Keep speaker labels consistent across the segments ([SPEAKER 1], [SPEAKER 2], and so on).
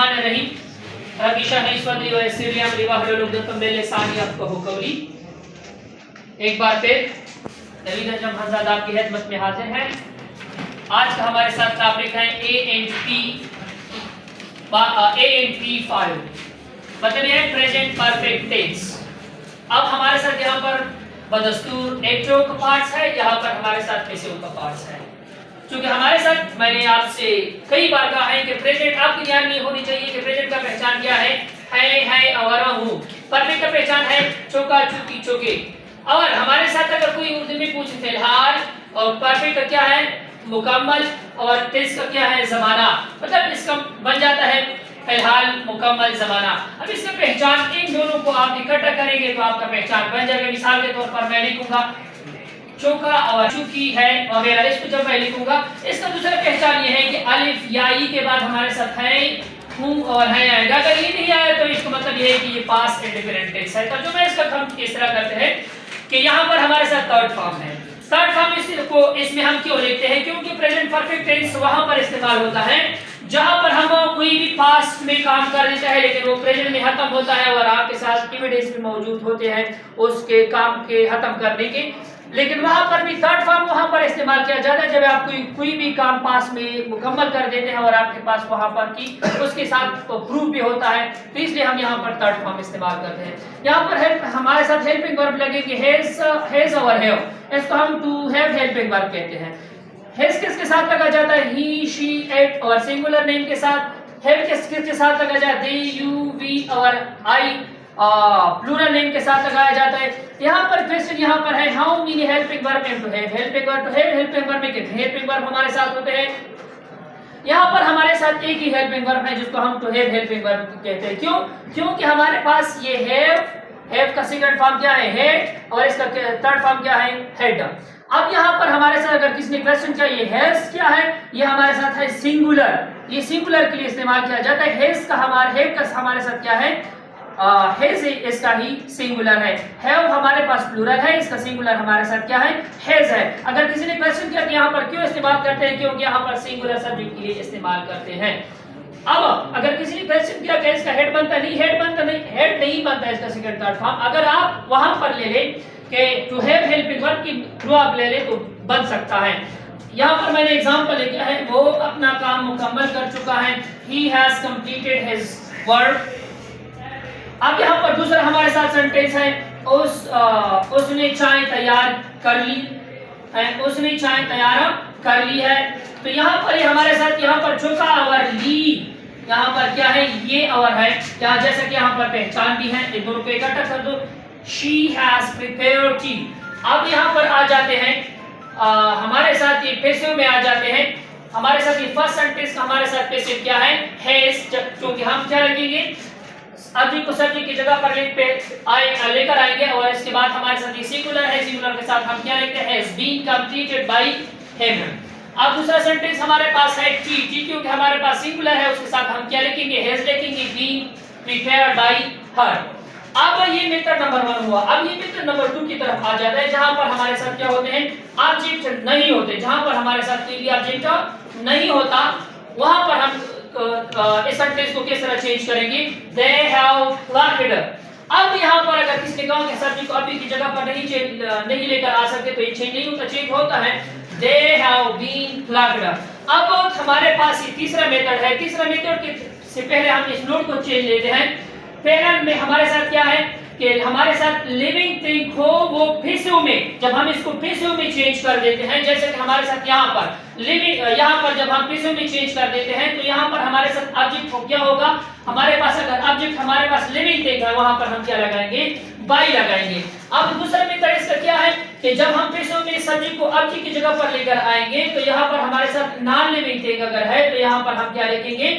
[SPEAKER 1] बिस्मिल्लाहिर्रहमानिर्रहीम रब्बि इश्रह ली सदरी व यस्सिर ली अमरी वहलुल उक़दतम मिन लिसानी यफ़क़हू क़ौली। एक बार फिर नवीद अंजम हज़ाद आपकी खिदमत में हाजिर हैं। आज का हमारे साथ टॉपिक है ANP5, मतलब ये प्रेजेंट परफेक्ट टेंस। अब हमारे साथ यहाँ पर बदस्तूर एक्टिव का पार्ट्स है, यहाँ पर हमारे साथ पैसिव का पार्ट्स है। क्योंकि हमारे साथ मैंने आपसे कई बार कहा है कि प्रेजेंट आपकी ध्यान नहीं होनी चाहिए कि प्रेजेंट का पहचान क्या है और हूँ। परफेक्ट का पहचान है चौका चूकी चौके। और हमारे साथ अगर कोई उर्दू में पूछे फिलहाल, और परफेक्ट का क्या है मुकम्मल, और टेंस का क्या है जमाना, मतलब इसका बन जाता है फिलहाल मुकम्मल जमाना। अब इसका पहचान इन दोनों को आप इकट्ठा करेंगे तो आपका पहचान बन जाएगा। मिसाल के तौर पर मैं लिखूंगा चौका और चूकी है वगैरह, इसको जब मैं लिखूंगा इसका दूसरा पहचान ये है कि अलिफ या ई के बाद हमारे साथ है हूं और है आएगा। अगर ये नहीं आया तो इसका मतलब ये है कि ये पास्ट इंडिफरेंट टेंस है। तो जो मैं इसका हम इस तरह करते हैं कि यहाँ पर हमारे साथ थर्ड फॉर्म है। थर्ड फॉर्म इसमें हम क्यों लिखते हैं? क्योंकि प्रेजेंट परफेक्ट टेंस वहां पर इस्तेमाल होता है जहां पर हम कोई भी पास्ट में काम कर देता है लेकिन वो प्रेजेंट में खत्म होता है और आपके साथ एविडेंस भी मौजूद होते हैं उसके काम के खत्म करने के। लेकिन वहां पर भी थर्ड फॉर्म वहां पर इस्तेमाल किया जाता है जब आप कोई भी काम पास में मुकम्मल कर देते हैं और आपके पास वहां पर की उसके साथ तो प्रूफ भी होता है, तो इसलिए हम यहाँ पर थर्ड फॉर्म इस्तेमाल करते हैं। यहाँ पर हेल्प हमारे साथ हेल्पिंग वर्ब लगेगी हैज और हैव, इसको हम टू हैव हेल्पिंग वर्ब कहते हैं। हैज किसके साथ लगा जाता है? ही शी इट और सिंगुलर नेम के साथ। हैव किसके साथ लगा जाता है? दे यू वी और आई प्लूरल नेम के साथ लगाया जाता है। यहाँ पर क्वेश्चन यहाँ पर है how many helping verb and to have. Helping verb to have, helping verb में कितने हेल्पिंग वर्ब हमारे साथ होते हैं? यहाँ पर हमारे साथ एक ही हेल्पिंग वर्ब है जिसको हम टू हैव हेल्पिंग वर्ब कहते हैं। क्यों? क्योंकि हमारे पास ये हैव का सेकंड फॉर्म क्या है? हैड, और इसका थर्ड फॉर्म क्या है? हैड। अब यहाँ पर हमारे साथ अगर किसी ने क्वेश्चन किया ये हैज क्या है, ये हमारे साथ है सिंगुलर, ये सिंगुलर के लिए इस्तेमाल किया जाता है। हैज का हमारे साथ क्या है? हैज इसका ही सिंगुलर है। हैव हमारे पास प्लूरल है, इसका सिंगुलर हमारे साथ क्या है? हैज है। अगर किसी ने क्वेश्चन किया कि यहाँ पर क्यों इस्तेमाल करते हैं, क्योंकि यहाँ पर सिंगुलर सब्जेक्ट के लिए इस्तेमाल करते हैं। अब अगर किसी ने क्वेश्चन किया कि इसका हेड बनता नहीं, हेड बनता नहीं, हेड नहीं बनता इसका सेकंड थर्ड फॉर्म। अगर आप वहां पर ले लें कि टू हैव हेल्पिंग वर्ब की थ्रू आप ले लें तो बन सकता है। यहाँ पर मैंने एग्जांपल लिखा है वो अपना काम मुकम्मल कर चुका है, he has completed his work। अब यहाँ पर दूसरा हमारे साथ सेंटेंस है उसने चाय तैयार कर ली है, उसने चाय तैयार कर ली है। तो यहाँ पर हमारे साथ यहाँ पर चौका और ली, यहाँ पर क्या है? ये और है। यहाँ जैसे कि यहाँ पर पहचान भी है, इन दोनों को इकट्ठा कर दो, she has prepared tea। अब यहाँ पर आ जाते हैं हमारे साथ ये पैसिव में आ जाते हैं। हमारे साथ ये फर्स्ट सेंटेंस हमारे साथ पैसिव क्या है? हैज, क्योंकि हम क्या लिखेंगे? ऑब्जेक्ट को सब्जेक्ट की जगह पर लेकर आएंगे और इसके बाद हमारे साथ ये सिंगुलर है, सिंगुलर के साथ हम क्या लिखते हैं? Has been completed by him. अब दूसरा सेंटेंस हमारे पास है टी, क्योंकि हमारे पास सिंगुलर है उसके साथ हम क्या लिखेंगे? हैज लिखेंगे बीन प्रिपेयर्ड बाय हर। अब ये मेथड नंबर 1 हुआ। अब ये मेथड नंबर 2 की तरफ आ जाता है जहां पर हमारे साथ क्या होते हैं? ऑब्जेक्ट नहीं होते। जहां पर हमारे साथ कोई भी ऑब्जेक्ट नहीं होता वहां पर हम इस सेंटेंस को किस तरह चेंज करेंगे? They have plucked. अब यहाँ पर अगर किसी ने कहा कि सब्जेक्ट को अभी की जगह पर नहीं लेकर आ सकते तो ये चेंज नहीं होता, चेंज होता है दे हैव बीन प्लक्ड। अब हमारे पास ये तीसरा मेथड है। तीसरा मेथड के से पहले हम इस नोट को चेंज लेते हैं। पहला में हमारे साथ क्या है कि हमारे साथ लिविंग थिंग हो वो पैसिव में, जब हम इसको पैसिव में चेंज कर देते हैं, जैसे कि हमारे साथ यहाँ पर लिविंग, यहाँ पर जब हम पैसिव में चेंज कर देते हैं तो यहाँ पर हमारे साथ ऑब्जेक्ट को क्या होगा? हमारे पास अगर ऑब्जेक्ट हमारे पास लिविंग थिंग है वहां पर हम क्या लगाएंगे? बाय लगाएंगे। अब दूसरा मेथड इसका क्या है कि जब हम पैसिव में सब्जेक्ट को ऑब्जेक्ट की जगह पर लेकर आएंगे तो यहाँ पर हमारे साथ नॉन लिविंग थिंग अगर है तो यहाँ पर हम क्या लिखेंगे?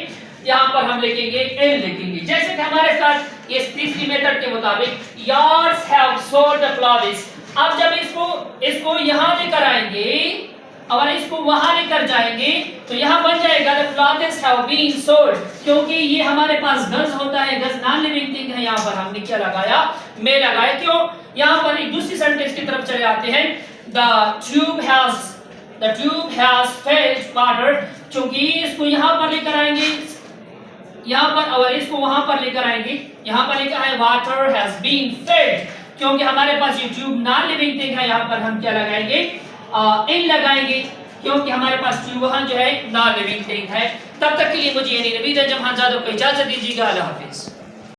[SPEAKER 1] यहाँ पर हम लिखेंगे एन लिखेंगे। जैसे कि हमारे साथ ये तीसरी मेथड के मुताबिक yours have sold the clothes। अब जब इसको यहाँ लेकर आएंगे और इसको वहां लेकर जाएंगे तो यहाँ बन जाएगा the clothes have been sold, क्योंकि ये हमारे पास गज होता है, गज नॉन लिविंग थिंग है। यहाँ पर हमने क्या लगाया? में लगाया। क्यों? यहाँ पर एक दूसरी सेंटेंस की तरफ चले आते हैं the tube has fetched water, क्योंकि इसको यहाँ पर लेकर आएंगे यहाँ पर और इसको वहां पर लेकर आएंगे। यहाँ पर लिखा है वाटर हैज बीन फेड, क्योंकि हमारे पास ये ट्यूब नॉन लिविंग थिंग है, यहाँ पर हम क्या लगाएंगे, इन लगाएंगे, क्योंकि हमारे पास ट्यूब वहां जो है नॉन लिविंग थिंग है। तब तक के लिए मुझे यानी नवीद जमहान जादव को इजाजत दीजिएगा। अल्लाह हाफिज।